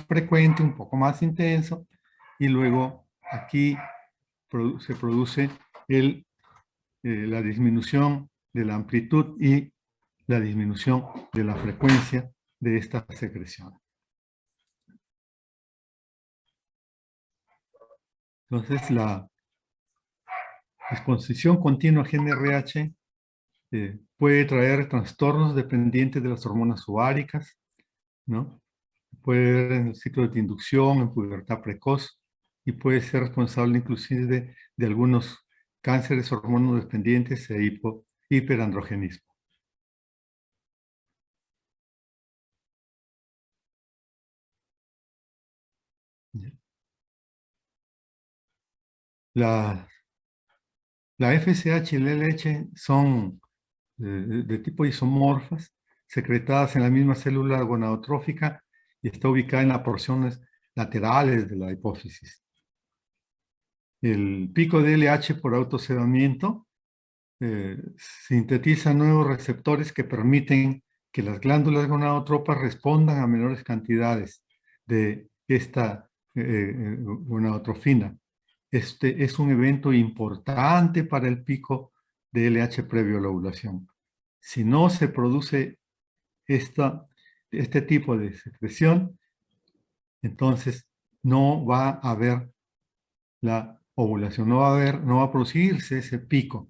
frecuente, un poco más intenso, y luego aquí se produce la disminución de la amplitud y la disminución de la frecuencia de esta secreción. Entonces, la exposición continua a GnRH puede traer trastornos dependientes de las hormonas ováricas, ¿no? Puede haber en el ciclo de inducción, en pubertad precoz, y puede ser responsable inclusive de algunos cánceres hormonodependientes e hiperandrogenismo. La FSH y la LH son de tipo isomorfas, secretadas en la misma célula gonadotrófica y está ubicada en las porciones laterales de la hipófisis. El pico de LH por autocebamiento sintetiza nuevos receptores que permiten que las glándulas gonadotropas respondan a menores cantidades de esta gonadotrofina. Este es un evento importante para el pico de LH previo a la ovulación. Si no se produce este tipo de secreción, entonces no va a haber la ovulación, no va a producirse ese pico.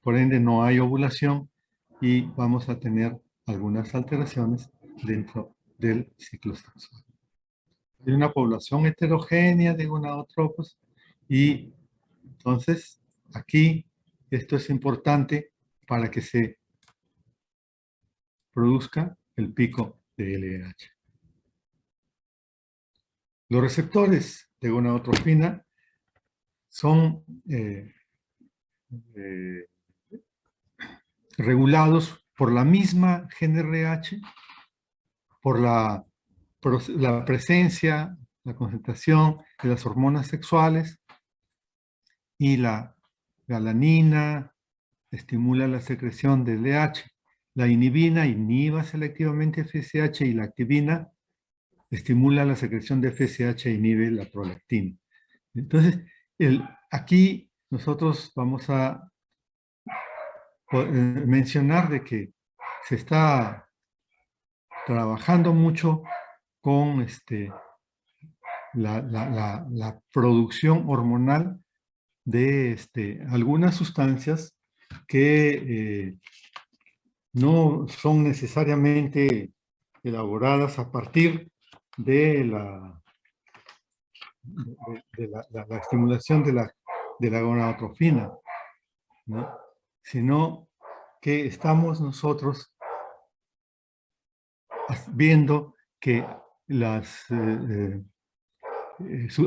Por ende, no hay ovulación y vamos a tener algunas alteraciones dentro del ciclo sexual. Hay una población heterogénea de gonadotropos y entonces aquí esto es importante para que se produzca el pico de LH. Los receptores de gonadotropina son regulados por la misma GnRH, por la presencia, la concentración de las hormonas sexuales, y la galanina estimula la secreción de LH. La inhibina inhibe selectivamente FSH y la activina estimula la secreción de FSH e inhibe la prolactina. Entonces, aquí nosotros vamos a mencionar de que se está trabajando mucho con la producción hormonal de algunas sustancias que no son necesariamente elaboradas a partir de la estimulación de la gonadotrofina, ¿no? Sino que estamos nosotros viendo que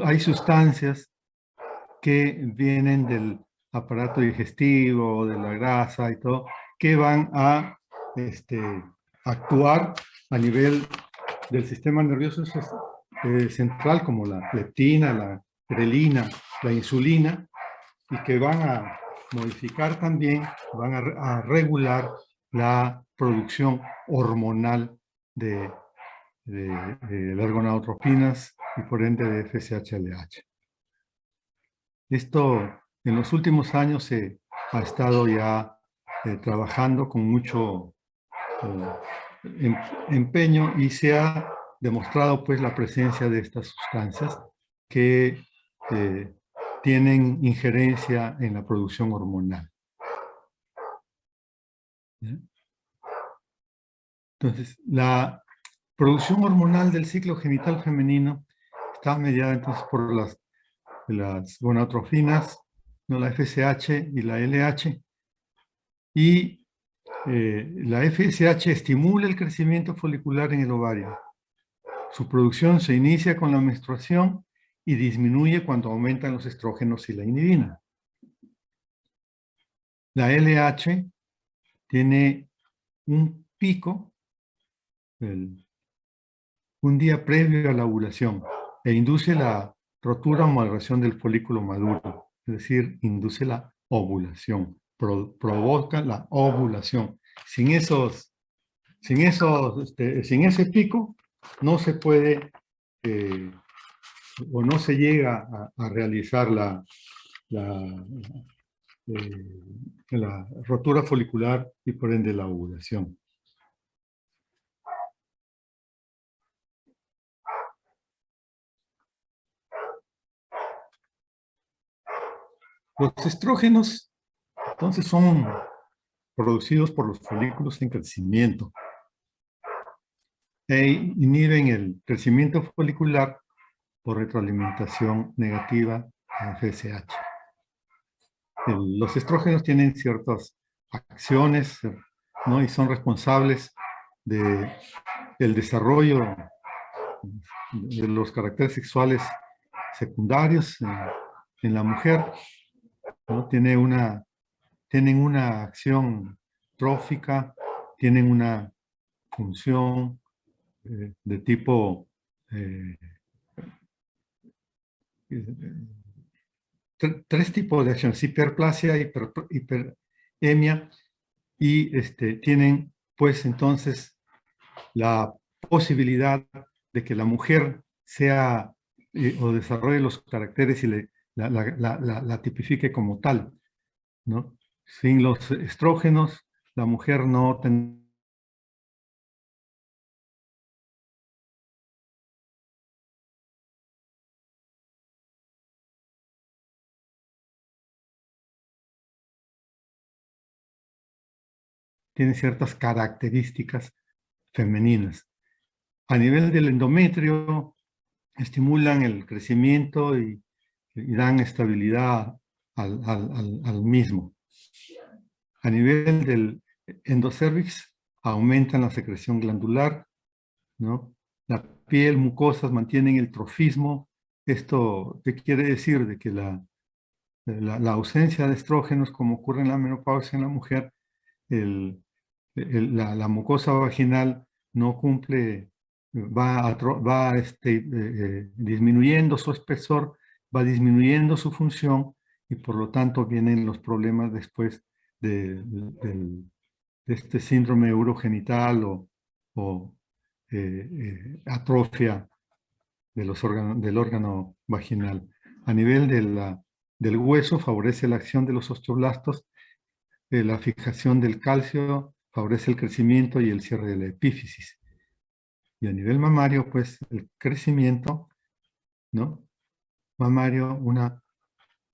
hay sustancias que vienen del aparato digestivo, de la grasa y todo, que van a actuar a nivel del sistema nervioso central, como la leptina, la grelina, la insulina, y que van a modificar también, van a regular la producción hormonal de las gonadotropinas y por ende de FSH-LH. Esto en los últimos años se ha estado ya trabajando con mucho empeño y se ha demostrado pues la presencia de estas sustancias que tienen injerencia en la producción hormonal. Entonces, la producción hormonal del ciclo genital femenino está mediada entonces por las gonadotrofinas, ¿no? La FSH y la LH. Y la FSH estimula el crecimiento folicular en el ovario. Su producción se inicia con la menstruación y disminuye cuando aumentan los estrógenos y la inhibina. La LH tiene un pico un día previo a la ovulación e induce la rotura o malformación del folículo maduro, es decir, induce la ovulación, provoca la ovulación. Sin ese pico no se puede o no se llega a realizar eh, la rotura folicular y por ende la ovulación. Los estrógenos, entonces, son producidos por los folículos en crecimiento e inhiben el crecimiento folicular por retroalimentación negativa en FSH. Los estrógenos tienen ciertas acciones, ¿no? Y son responsables del desarrollo de los caracteres sexuales secundarios en la mujer, ¿no? Tienen una acción trófica, tienen una función de tipo tres tipos de acciones: hiperplasia, hiperemia, y tienen pues entonces la posibilidad de que la mujer sea o desarrolle los caracteres y la tipifique como tal, ¿no? Sin los estrógenos, la mujer no tendría tiene ciertas características femeninas. A nivel del endometrio, estimulan el crecimiento y dan estabilidad al mismo. A nivel del endocervix, aumentan la secreción glandular, ¿no? La piel, mucosas mantienen el trofismo. ¿Esto qué quiere decir? De que la ausencia de estrógenos, como ocurre en la menopausia en la mujer, la mucosa vaginal no cumple, va disminuyendo su espesor, va disminuyendo su función, y por lo tanto vienen los problemas después de este síndrome urogenital o atrofia del órgano vaginal. A nivel del hueso, favorece la acción de los osteoblastos, la fijación del calcio, favorece el crecimiento y el cierre de la epífisis. Y a nivel mamario, pues el crecimiento, ¿no? Mamario,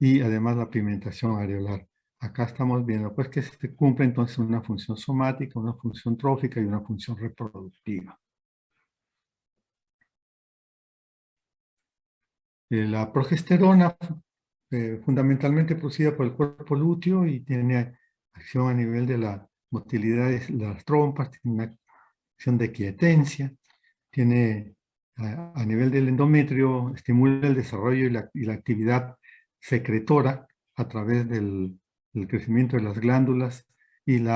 y además la pigmentación areolar. Acá estamos viendo pues que se cumple entonces una función somática, una función trófica y una función reproductiva. La progesterona, fundamentalmente producida por el cuerpo lúteo, y tiene acción a nivel de la motilidad de las trompas, tiene una acción de quietencia, tiene a nivel del endometrio, estimula el desarrollo y la actividad secretora a través del crecimiento de las glándulas y el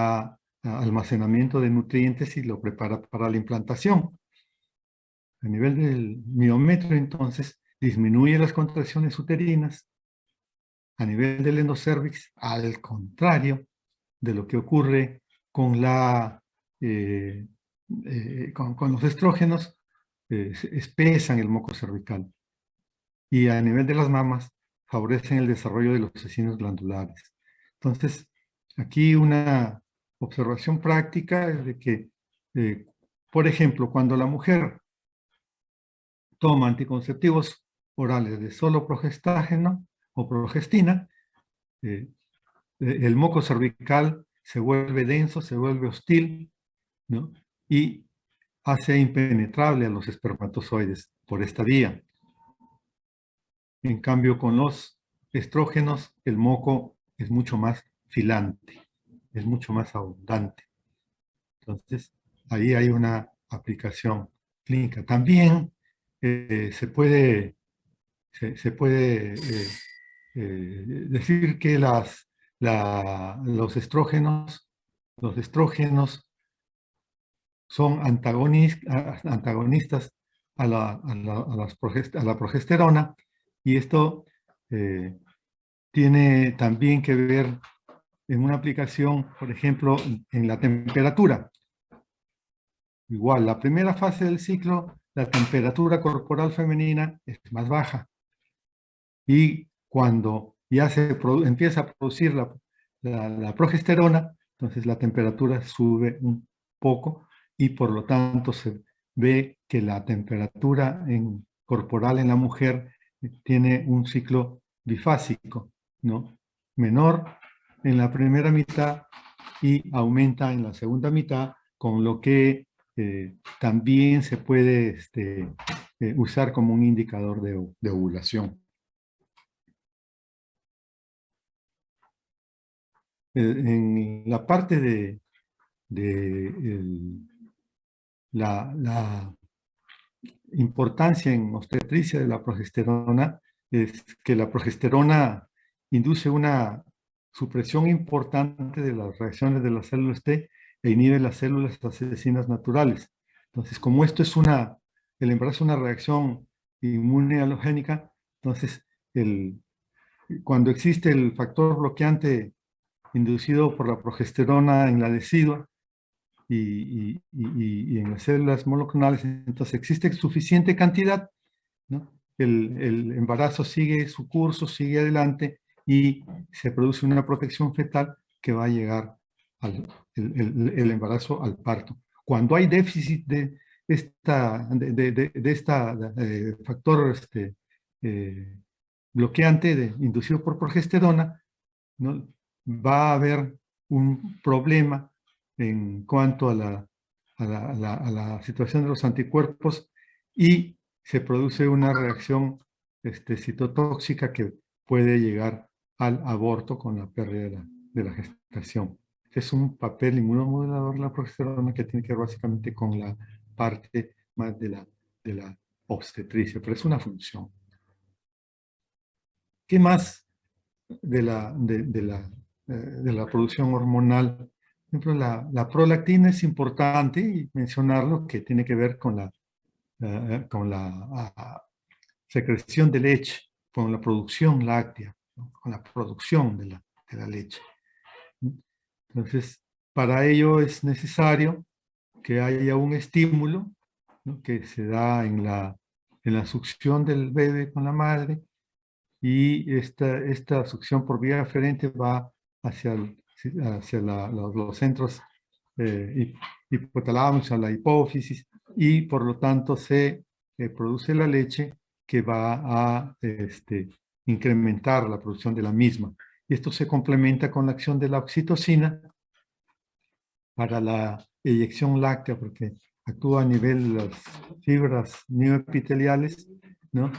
almacenamiento de nutrientes, y lo prepara para la implantación. A nivel del miometrio, entonces, disminuye las contracciones uterinas. A nivel del endocervix, al contrario de lo que ocurre con, con los estrógenos, espesan el moco cervical. Y a nivel de las mamas, favorecen el desarrollo de los cecinos glandulares. Entonces, aquí una observación práctica es de que, por ejemplo, cuando la mujer toma anticonceptivos orales de solo progestágeno o progestina, el moco cervical se vuelve denso, se vuelve hostil, ¿no? Y hace impenetrable a los espermatozoides por esta vía. En cambio, con los estrógenos, el moco es mucho más filante, es mucho más abundante. Entonces, ahí hay una aplicación clínica. También se puede decir que los estrógenos son antagonistas a la progesterona, y esto tiene también que ver en una aplicación, por ejemplo, en la temperatura. Igual, la primera fase del ciclo, la temperatura corporal femenina es más baja. Y cuando ya empieza a producir la progesterona, entonces la temperatura sube un poco y por lo tanto se ve que la temperatura corporal en la mujer tiene un ciclo bifásico, ¿no? Menor en la primera mitad y aumenta en la segunda mitad, con lo que también se puede usar como un indicador de ovulación. En la parte de la importancia en obstetricia de la progesterona es que la progesterona induce una supresión importante de las reacciones de las células T e inhibe las células asesinas naturales. Entonces, como esto es el embarazo es una reacción inmune halogénica, entonces cuando existe el factor bloqueante inducido por la progesterona en la decidua y en las células monoclonales, entonces existe suficiente cantidad, ¿no? El embarazo sigue su curso, sigue adelante y se produce una protección fetal que va a llegar el embarazo al parto. Cuando hay déficit de esta factor bloqueante inducido por progesterona, ¿no? Va a haber un problema en cuanto a la situación de los anticuerpos y se produce una reacción citotóxica que puede llegar al aborto con la pérdida de la gestación. Es un papel inmunomodulador la progesterona que tiene que ver básicamente con la parte más de la obstetricia, pero es una función. ¿Qué más de la producción hormonal? Por ejemplo, la prolactina es importante y mencionarlo, que tiene que ver con la secreción de leche, con la producción láctea, ¿no? Con la producción de la leche. Entonces, para ello es necesario que haya un estímulo, ¿no? Que se da en la succión del bebé con la madre, y esta succión por vía aferente va hacia los centros hipotálamos, a la hipófisis, y por lo tanto se produce la leche que va a incrementar la producción de la misma. Y esto se complementa con la acción de la oxitocina para la eyección láctea, porque actúa a nivel de las fibras neoepiteliales, ¿no?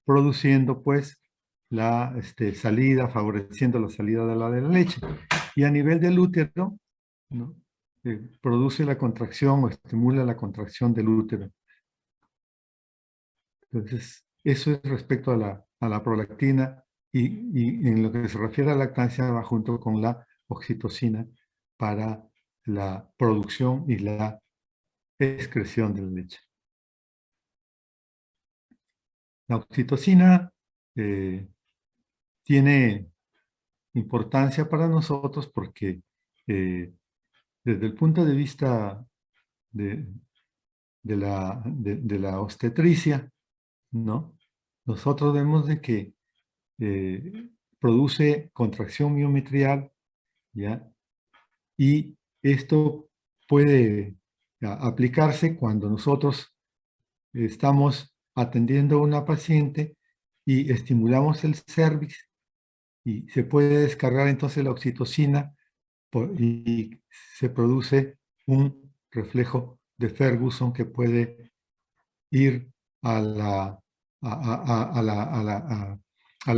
Produciendo pues la salida, favoreciendo la salida de la leche. Y a nivel del útero, ¿no? Produce la contracción o estimula la contracción del útero. Entonces, eso es respecto a la prolactina, y en lo que se refiere a la lactancia va junto con la oxitocina para la producción y la excreción de la leche. La oxitocina tiene importancia para nosotros porque desde el punto de vista de la obstetricia, ¿no? Nosotros vemos de que produce contracción miometrial, ¿ya? Y esto puede aplicarse cuando nosotros estamos atendiendo a una paciente y estimulamos el cérvix, y se puede descargar entonces la oxitocina y se produce un reflejo de Ferguson que puede ir al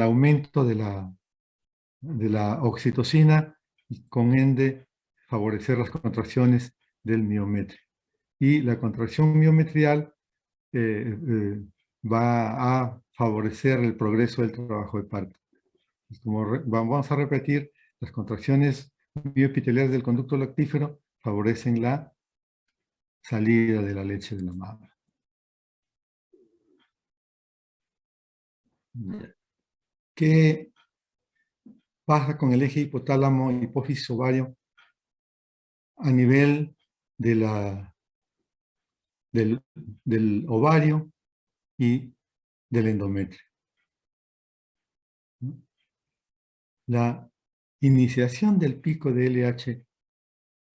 aumento de la oxitocina, y con ende favorecer las contracciones del miometrio. Y la contracción miometrial va a favorecer el progreso del trabajo de parto. Vamos a repetir, las contracciones mioepiteliales del conducto lactífero favorecen la salida de la leche de la madre. ¿Qué pasa con el eje hipotálamo hipófisis ovario a nivel de del ovario y del endometrio. La iniciación del pico de LH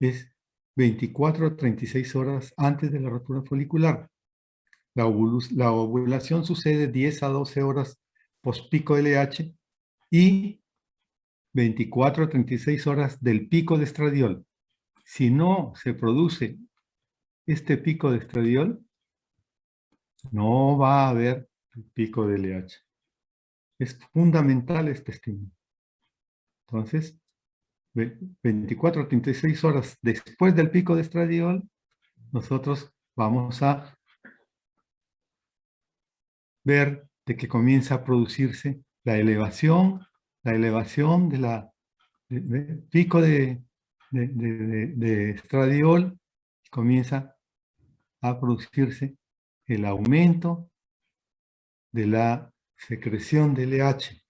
es 24 a 36 horas antes de la rotura folicular. La ovulación sucede 10 a 12 horas post-pico LH y 24 a 36 horas del pico de estradiol. Si no se produce este pico de estradiol, no va a haber el pico de LH. Es fundamental este estímulo. Entonces, 24 a 36 horas después del pico de estradiol, nosotros vamos a ver de que comienza a producirse la elevación de la pico de estradiol, comienza a producirse el aumento de la secreción de LH,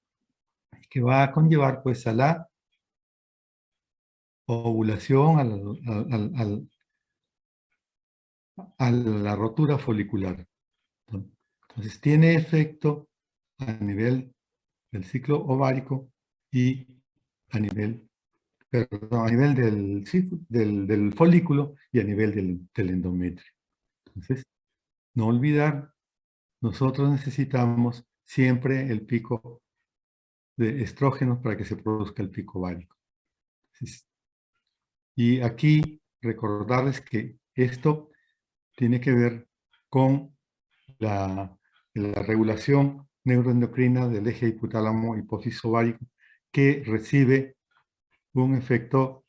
que va a conllevar pues a la ovulación, a la rotura folicular. Entonces tiene efecto a nivel del ciclo ovárico y a nivel, perdón, a nivel del folículo y a nivel del endometrio. Entonces, no olvidar, nosotros necesitamos siempre el pico de estrógenos para que se produzca el pico ovárico. Entonces, y aquí recordarles que esto tiene que ver con la regulación neuroendocrina del eje hipotálamo hipófisis ovárico, que recibe un efecto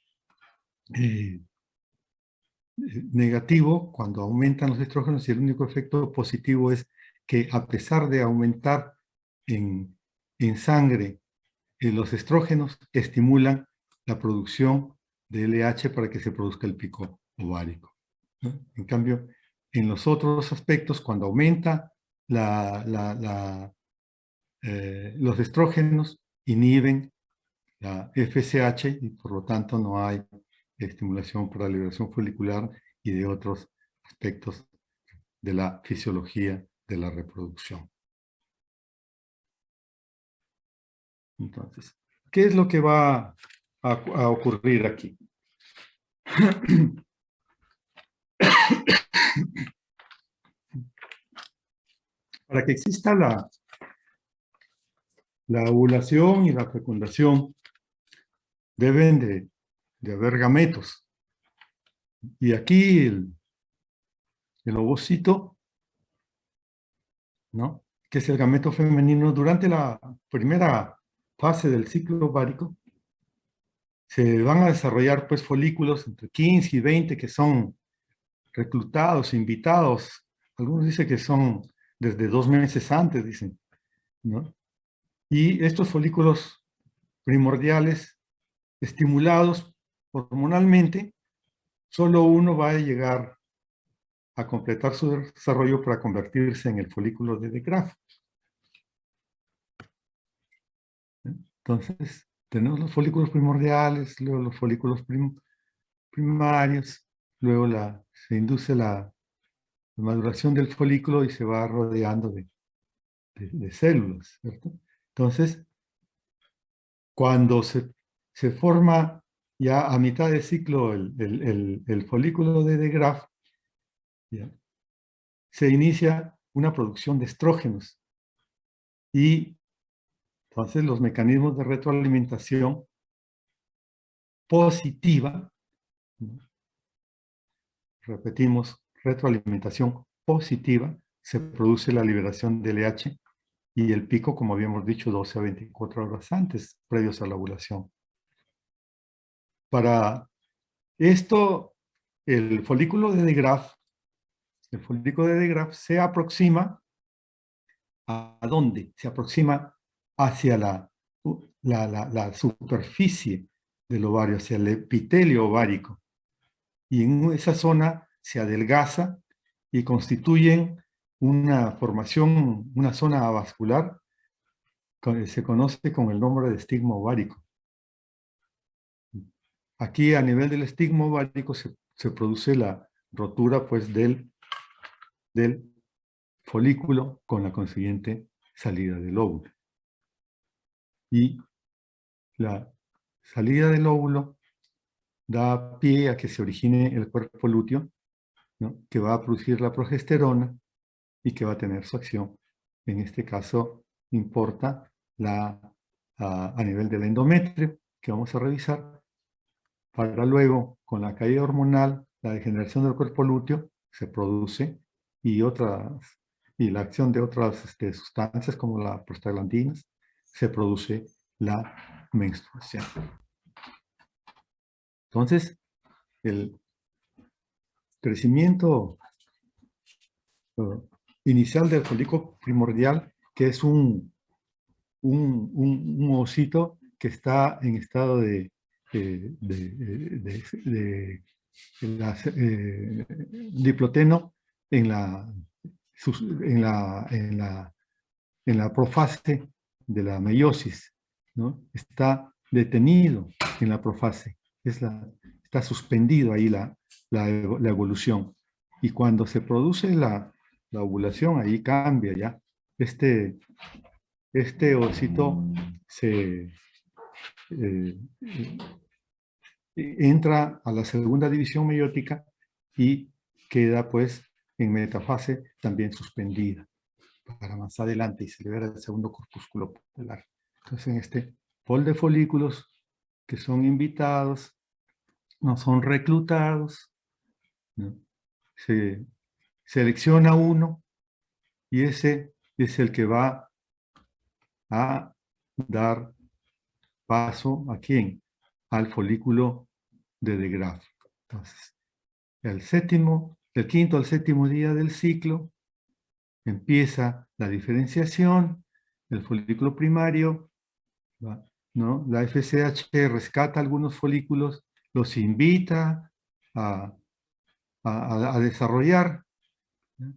negativo cuando aumentan los estrógenos, y el único efecto positivo es que, a pesar de aumentar en sangre los estrógenos, estimulan la producción de LH para que se produzca el pico ovárico, ¿no? En cambio, en los otros aspectos, cuando aumenta los estrógenos, inhiben la FSH y por lo tanto no hay estimulación para la liberación folicular y de otros aspectos de la fisiología de la reproducción. Entonces, ¿qué es lo que va a ocurrir aquí? Para que exista la ovulación y la fecundación, deben de haber gametos. Y aquí el ovocito, ¿no?, que es el gameto femenino, durante la primera fase del ciclo ovárico, se van a desarrollar pues folículos entre 15 y 20 que son reclutados, invitados. Algunos dicen que son desde 2 meses antes, dicen, ¿no? Y estos folículos primordiales, estimulados hormonalmente, solo uno va a llegar a completar su desarrollo para convertirse en el folículo de Graf. Entonces, tenemos los folículos primordiales, luego los folículos primarios, luego se induce la maduración del folículo y se va rodeando de células, ¿cierto? Entonces, cuando se forma ya a mitad de ciclo el folículo de Graf, ¿ya?, se inicia una producción de estrógenos. Y entonces los mecanismos de retroalimentación positiva, ¿no?, repetimos, retroalimentación positiva, se produce la liberación de LH y el pico, como habíamos dicho, 12 a 24 horas antes, previos a la ovulación. Para esto, el folículo de De Graaf se aproxima ¿a dónde? Se aproxima hacia la superficie del ovario, hacia el epitelio ovárico. Y en esa zona se adelgaza y constituyen una formación, una zona avascular que se conoce con el nombre de estigma ovárico. Aquí, a nivel del estigma ovárico, se produce la rotura pues del del folículo con la consiguiente salida del óvulo. Y la salida del óvulo da pie a que se origine el cuerpo lúteo, ¿no?, que va a producir la progesterona y que va a tener su acción. En este caso, importa a nivel del endometrio, que vamos a revisar, para luego, con la caída hormonal, la degeneración del cuerpo lúteo se produce y la acción de otras sustancias como las prostaglandinas, se produce la menstruación. Entonces, el crecimiento inicial del folículo primordial, que es un ovocito que está en estado de diploteno en la profase de la meiosis, ¿no? Está detenido en la profase, está suspendido ahí la evolución. Y cuando se produce la ovulación, ahí cambia ya. Este ovocito entra a la segunda división meiótica y queda pues en metafase también suspendida para más adelante y se libera el segundo corpúsculo polar. Entonces en este pol de folículos que son invitados, no son reclutados, ¿no?, se selecciona uno y ese es el que va a dar paso ¿a quién? Al folículo de De Graaf. Entonces, del quinto al séptimo día del ciclo, empieza la diferenciación, el folículo primario, ¿no? La FSH rescata algunos folículos, los invita a desarrollar, ¿no?,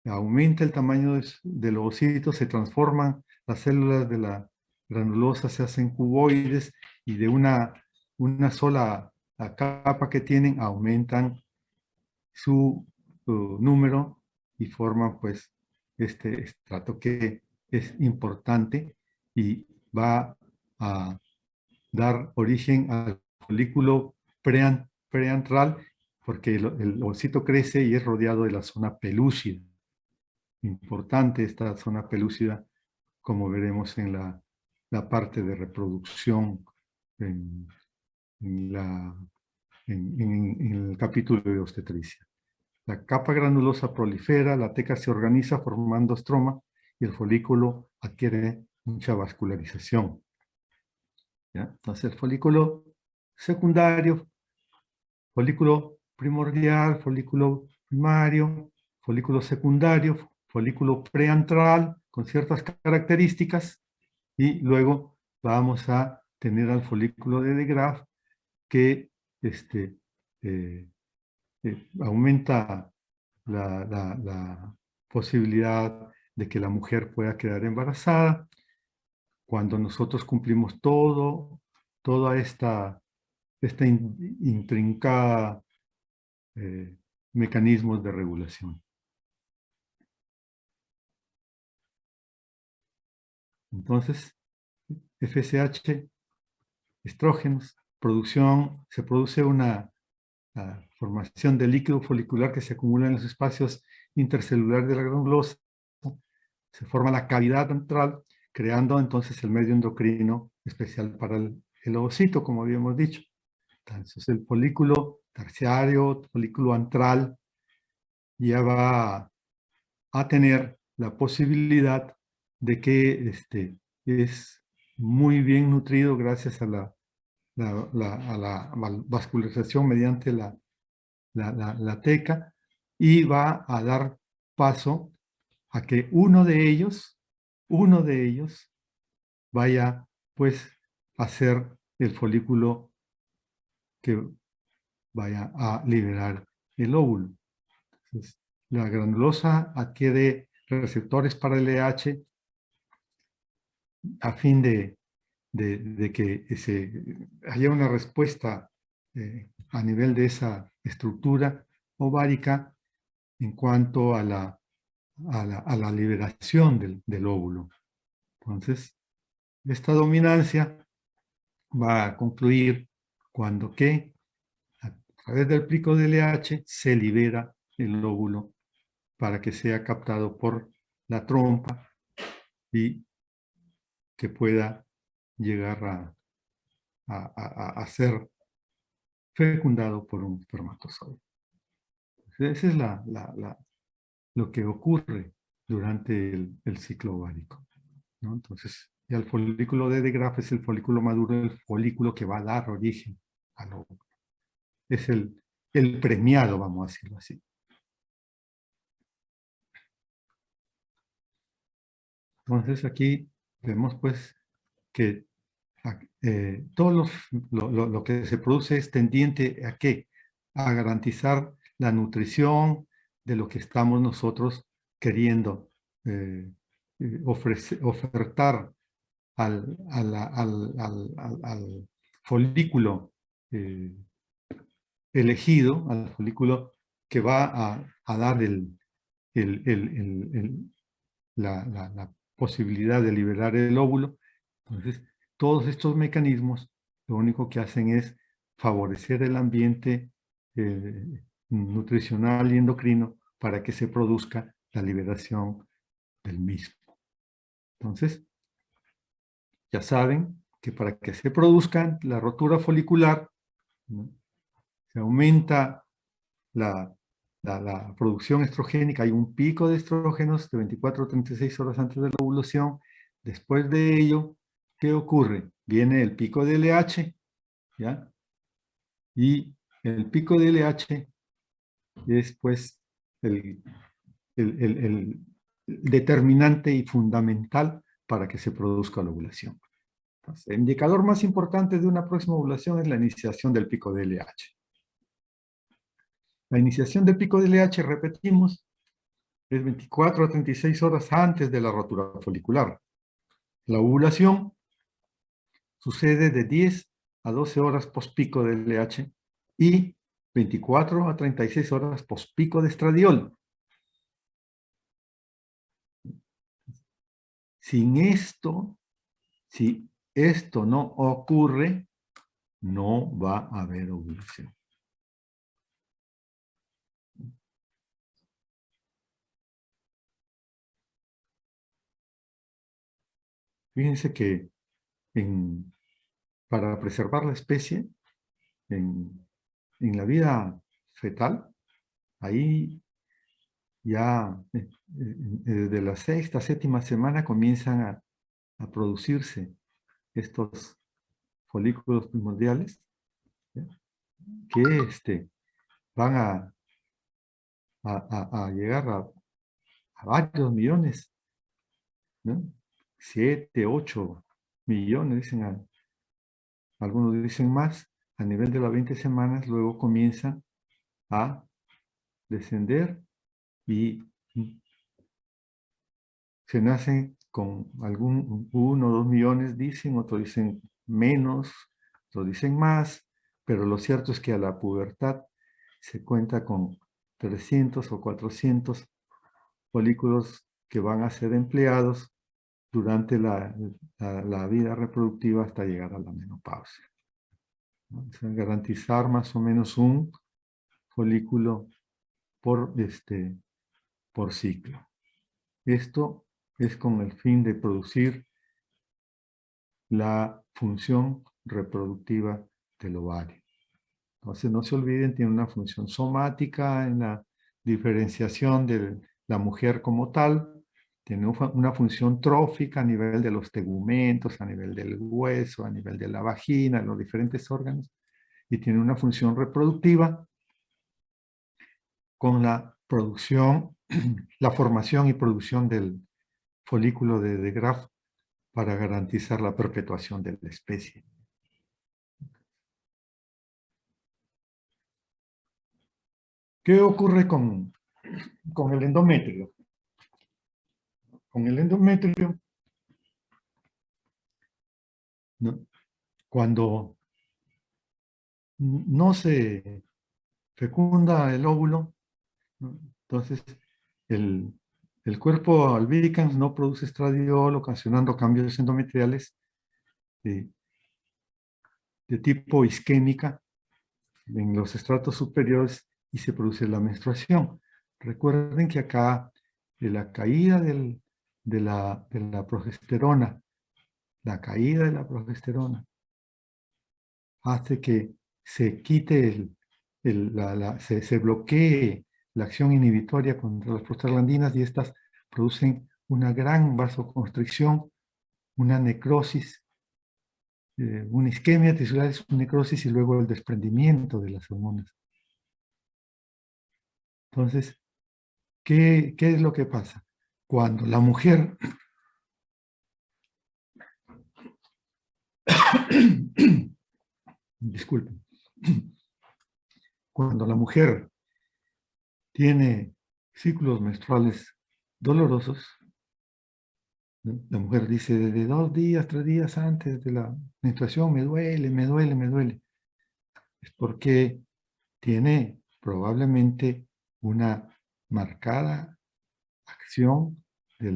aumenta el tamaño del ovocito, se transforman las células de la granulosa, se hacen cuboides y de una sola capa que tienen aumentan su número y forman pues este estrato que es importante y va a dar origen al folículo preantral porque el ovocito crece y es rodeado de la zona pelúcida. Importante esta zona pelúcida, como veremos en la parte de reproducción en el capítulo de obstetricia. La capa granulosa prolifera, la teca se organiza formando estroma y el folículo adquiere mucha vascularización. ¿Ya? Entonces el folículo secundario, folículo primordial, folículo primario, folículo secundario, folículo preantral con ciertas características y luego vamos a tener al folículo de De Graaf que aumenta la posibilidad de que la mujer pueda quedar embarazada cuando nosotros cumplimos toda esta intrincada mecanismos de regulación. Entonces, FSH, estrógenos, se produce una formación de líquido folicular que se acumula en los espacios intercelulares de la granulosa, se forma la cavidad antral, creando entonces el medio endocrino especial para el ovocito, como habíamos dicho. Entonces el folículo terciario, folículo antral, ya va a tener la posibilidad de que es muy bien nutrido gracias a la vascularización mediante la teca y va a dar paso a que uno de ellos vaya pues a ser el folículo que vaya a liberar el óvulo. Entonces, la granulosa adquiere receptores para el LH a fin de que haya una respuesta a nivel de esa estructura ovárica en cuanto a la liberación del óvulo. Entonces, esta dominancia va a concluir cuando que a través del pico de LH se libera el óvulo para que sea captado por la trompa y que pueda llegar a ser fecundado por un espermatozoide. Esa es lo que ocurre durante el ciclo ovárico, ¿no? Entonces, ya el folículo de Graaff es el folículo maduro, el folículo que va a dar origen al óvulo. Es el premiado, vamos a decirlo así. Entonces, aquí vemos pues que todo lo que se produce es tendiente ¿a qué? A garantizar la nutrición de lo que estamos nosotros queriendo ofertar al folículo elegido, al folículo que va a dar la posibilidad de liberar el óvulo. Entonces, todos estos mecanismos lo único que hacen es favorecer el ambiente nutricional y endocrino para que se produzca la liberación del mismo. Entonces, ya saben que para que se produzca la rotura folicular, ¿no?, se aumenta la producción estrogénica, hay un pico de estrógenos de 24 a 36 horas antes de la ovulación. Después de ello, ¿qué ocurre? Viene el pico de LH, ¿ya? Y el pico de LH es pues el determinante y fundamental para que se produzca la ovulación. Entonces, el indicador más importante de una próxima ovulación es la iniciación del pico de LH. La iniciación del pico de LH, repetimos, es 24 a 36 horas antes de la rotura folicular. La ovulación sucede de 10 a 12 horas post-pico de LH y 24 a 36 horas post-pico de estradiol. Sin esto, si esto no ocurre, no va a haber ovulación. Fíjense que para preservar la especie, en la vida fetal, ahí ya desde la sexta, séptima semana comienzan a producirse estos folículos primordiales, ¿ya?, que van a llegar a varios millones, ¿no? 7, 8 millones, dicen, algunos dicen más, a nivel de las 20 semanas, luego comienzan a descender y se nacen con algún 1 o 2 millones, dicen, otros dicen menos, otros dicen más, pero lo cierto es que a la pubertad se cuenta con 300 o 400 folículos que van a ser empleados durante la vida reproductiva hasta llegar a la menopausia, ¿no? O sea, garantizar más o menos un folículo por ciclo. Esto es con el fin de producir la función reproductiva del ovario. Entonces, no se olviden, tiene una función somática en la diferenciación de la mujer como tal, tiene una función trófica a nivel de los tegumentos, a nivel del hueso, a nivel de la vagina, los diferentes órganos, y tiene una función reproductiva con la producción, la formación y producción del folículo de Graaff para garantizar la perpetuación de la especie. ¿Qué ocurre con el endometrio? Con el endometrio, ¿no?, cuando no se fecunda el óvulo, ¿no?, Entonces, el, el cuerpo albicans no produce estradiol, ocasionando cambios endometriales de tipo isquémica en los estratos superiores y se produce la menstruación. Recuerden que acá la caída de la progesterona, hace que se quite se bloquee la acción inhibitoria contra las prostaglandinas y estas producen una gran vasoconstricción, una necrosis, una isquemia tisular, una necrosis y luego el desprendimiento de las hormonas. Entonces, ¿qué es lo que pasa? Cuando la mujer disculpen, cuando la mujer tiene ciclos menstruales dolorosos, ¿no? La mujer dice, desde 2 días, 3 días antes de la menstruación, me duele, me duele, me duele. Es porque tiene probablemente una marcada acción de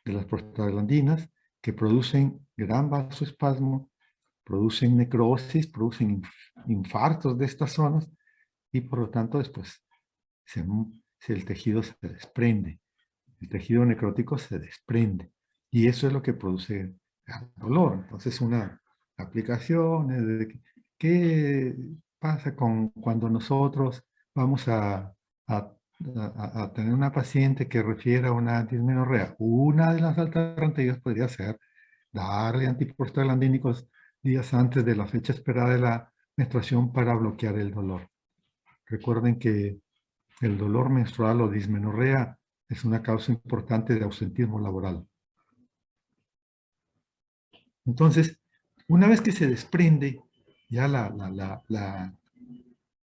las prostaglandinas que producen gran vasoespasmo, producen necrosis, producen infartos de estas zonas y por lo tanto después el tejido se desprende, el tejido necrótico se desprende y eso es lo que produce dolor. Entonces una aplicación de qué pasa cuando nosotros vamos a tener una paciente que refiere a una dismenorrea. Una de las alternativas podría ser darle antiprostaglandínicos días antes de la fecha esperada de la menstruación para bloquear el dolor. Recuerden que el dolor menstrual o dismenorrea es una causa importante de ausentismo laboral. Entonces, una vez que se desprende ya el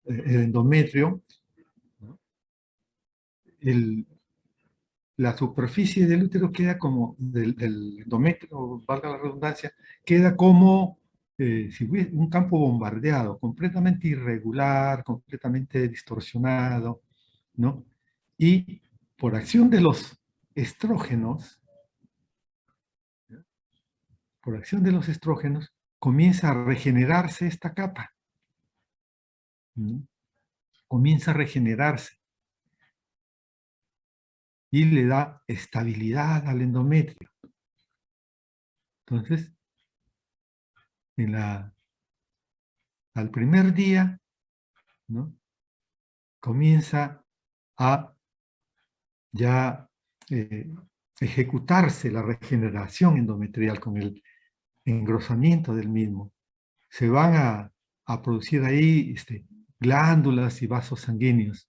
endometrio, ¿no? La superficie del útero queda como, del endometrio, valga la redundancia, queda como si hubiera un campo bombardeado, completamente irregular, completamente distorsionado, ¿no? Y por acción de los estrógenos, ¿no? Por acción de los estrógenos, comienza a regenerarse esta capa, ¿no? Comienza a regenerarse y le da estabilidad al endometrio. Entonces, al primer día, ¿no? Comienza a ya ejecutarse la regeneración endometrial con el engrosamiento del mismo. Se van a producir ahí glándulas y vasos sanguíneos.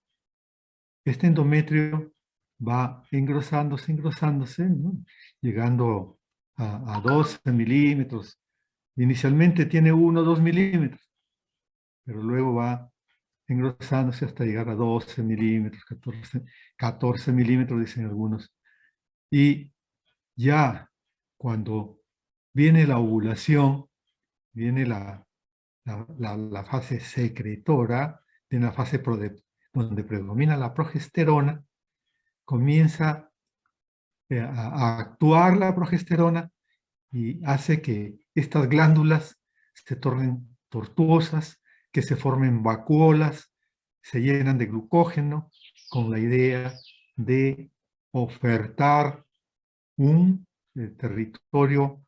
Este endometrio va engrosándose, engrosándose, ¿no? Llegando a 12 milímetros. Inicialmente tiene 1 o 2 milímetros, pero luego va engrosándose hasta llegar a 12 milímetros, 14 milímetros, dicen algunos. Y ya cuando viene la ovulación, viene la fase secretora, de una fase donde predomina la progesterona, comienza a actuar la progesterona y hace que estas glándulas se tornen tortuosas, que se formen vacuolas, se llenan de glucógeno con la idea de ofertar un territorio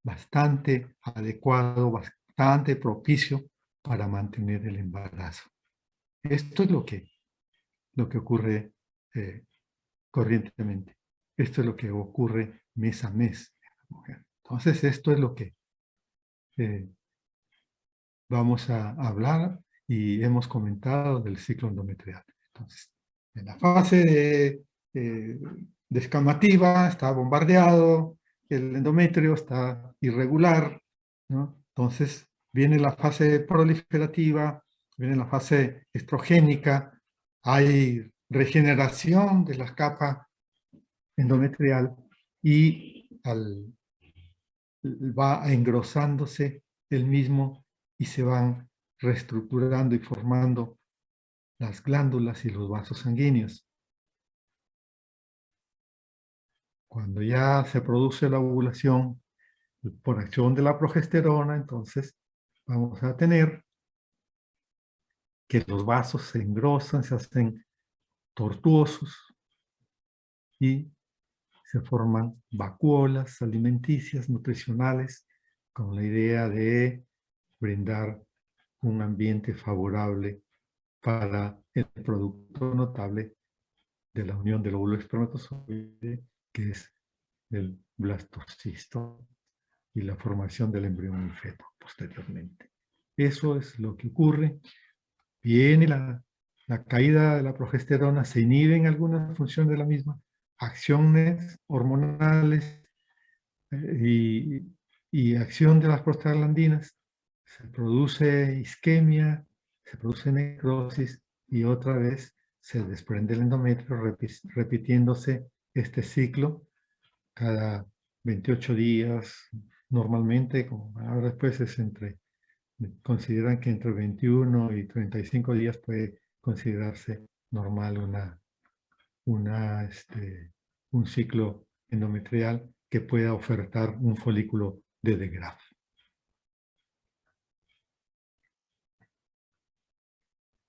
bastante adecuado, bastante propicio para mantener el embarazo. Esto es lo que ocurre corrientemente. Esto es lo que ocurre mes a mes en la mujer. Entonces, esto es lo que vamos a hablar y hemos comentado del ciclo endometrial. Entonces, en la fase descamativa está bombardeado, el endometrio está irregular, ¿no? Entonces, viene la fase proliferativa, viene la fase estrogénica, hay regeneración de la capa endometrial y va engrosándose el mismo y se van reestructurando y formando las glándulas y los vasos sanguíneos. Cuando ya se produce la ovulación por acción de la progesterona, entonces vamos a tener que los vasos se engrosan, se hacen tortuosos y se forman vacuolas alimenticias, nutricionales, con la idea de brindar un ambiente favorable para el producto notable de la unión del óvulo espermatozoide, que es el blastocisto y la formación del embrión y feto posteriormente. Eso es lo que ocurre. Viene la caída de la progesterona, se inhiben algunas funciones de la misma, acciones hormonales y acción de las prostaglandinas, se produce isquemia, se produce necrosis y otra vez se desprende el endometrio repitiéndose este ciclo cada 28 días normalmente, como ahora después es consideran que entre 21 y 35 días puede considerarse normal un ciclo endometrial que pueda ofertar un folículo de De Graaf.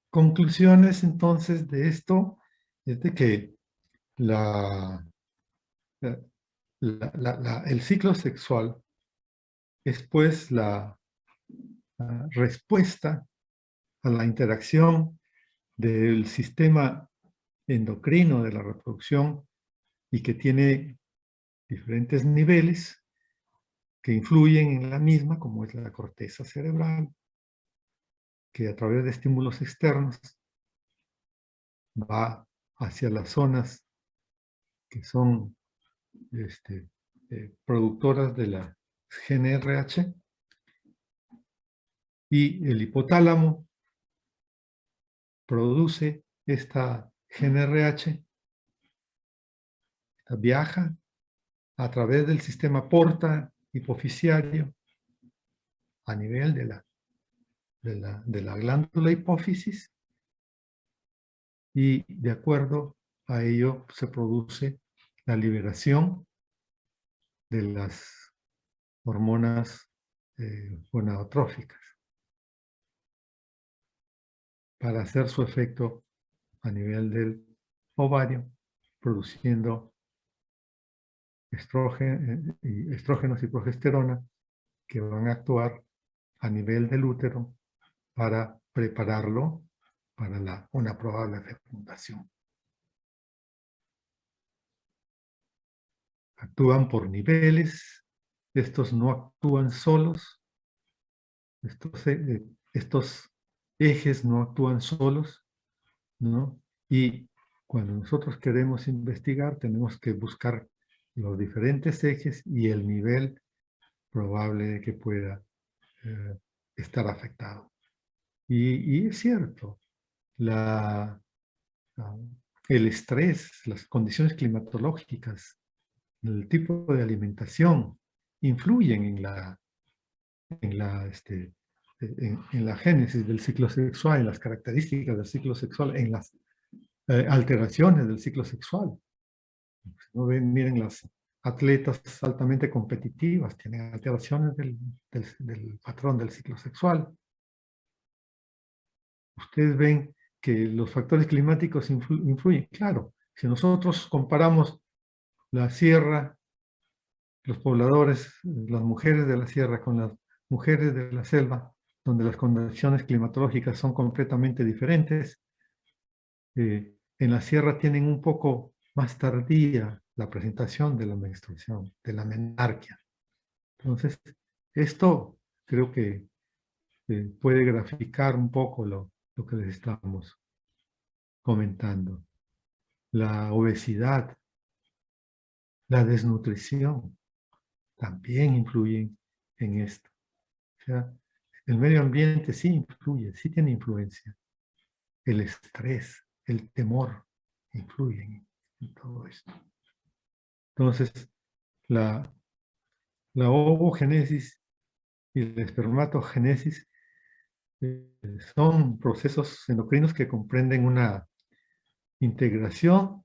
Conclusiones entonces de esto es de que el ciclo sexual es pues la respuesta a la interacción del sistema endocrino de la reproducción y que tiene diferentes niveles que influyen en la misma, como es la corteza cerebral, que a través de estímulos externos va hacia las zonas que son productoras de la GnRH y el hipotálamo produce esta GnRH, viaja a través del sistema porta hipofisiario a nivel de la glándula hipófisis y de acuerdo a ello se produce la liberación de las hormonas gonadotróficas para hacer su efecto a nivel del ovario, produciendo estrógenos y progesterona que van a actuar a nivel del útero para prepararlo para una probable fecundación. Actúan por niveles, estos no actúan solos, estos ejes no actúan solos, ¿no? Y cuando nosotros queremos investigar, tenemos que buscar los diferentes ejes y el nivel probable de que pueda estar afectado. Y es cierto, el estrés, las condiciones climatológicas, el tipo de alimentación, influyen en la génesis del ciclo sexual, en las características del ciclo sexual, en las alteraciones del ciclo sexual. ¿No ven? Miren, las atletas altamente competitivas tienen alteraciones del patrón del ciclo sexual. Ustedes ven que los factores climáticos influyen. Claro, si nosotros comparamos la sierra, los pobladores, las mujeres de la sierra con las mujeres de la selva, donde las condiciones climatológicas son completamente diferentes, en la sierra tienen un poco más tardía la presentación de la menstruación, de la menarquia. Entonces, esto creo que puede graficar un poco lo que les estamos comentando. La obesidad, la desnutrición, también influyen en esto. O sea, el medio ambiente sí influye, sí tiene influencia. El estrés, el temor, influyen en todo esto. Entonces, la ovogénesis y la espermatogénesis son procesos endocrinos que comprenden una integración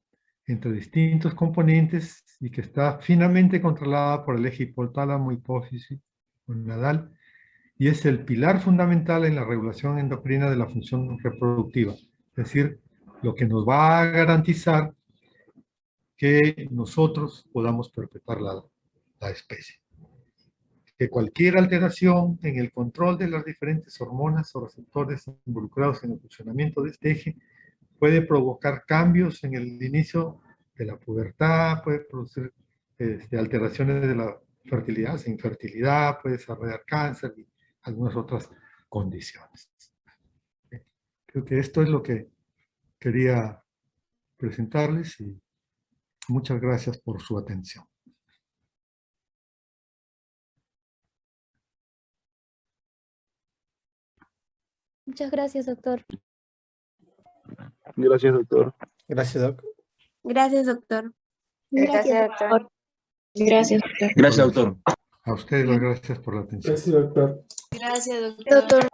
entre distintos componentes y que está finamente controlada por el eje hipotálamo hipófisis gonadal y es el pilar fundamental en la regulación endocrina de la función reproductiva. Es decir, lo que nos va a garantizar que nosotros podamos perpetuar la especie. Que cualquier alteración en el control de las diferentes hormonas o receptores involucrados en el funcionamiento de este eje puede provocar cambios en el inicio de la pubertad, puede producir alteraciones de la fertilidad, infertilidad, puede desarrollar cáncer y algunas otras condiciones. Creo que esto es lo que quería presentarles y muchas gracias por su atención. Muchas gracias, doctor. Gracias, doctor. Gracias, doc. Gracias, doctor. Gracias, doctor. Gracias, doctor. Gracias, doctor. A ustedes las gracias por la atención. Gracias, doctor. Gracias, doctor. Doctor.